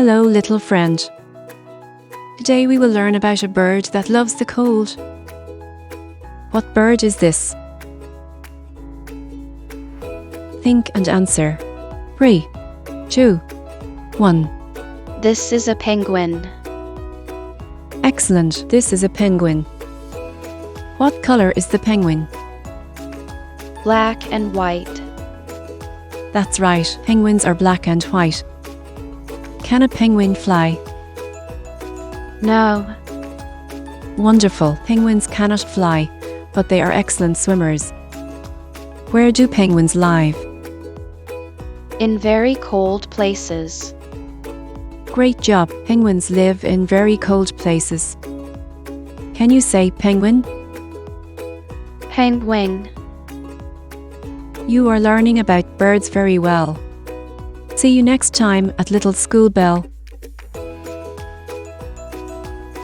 Hello, little friend. Today we will learn about a bird that loves the cold. What bird is this? Think and answer. 3, 2, 1. This is a penguin. Excellent, this is a penguin. What color is the penguin? Black and white. That's right, penguins are black and white. Can a penguin fly? No. Wonderful, penguins cannot fly, but they are excellent swimmers. Where do penguins live? In very cold places. Great job, penguins live in very cold places. Can you say penguin? Penguin. You are learning about birds very well. See you next time at Little School Bell.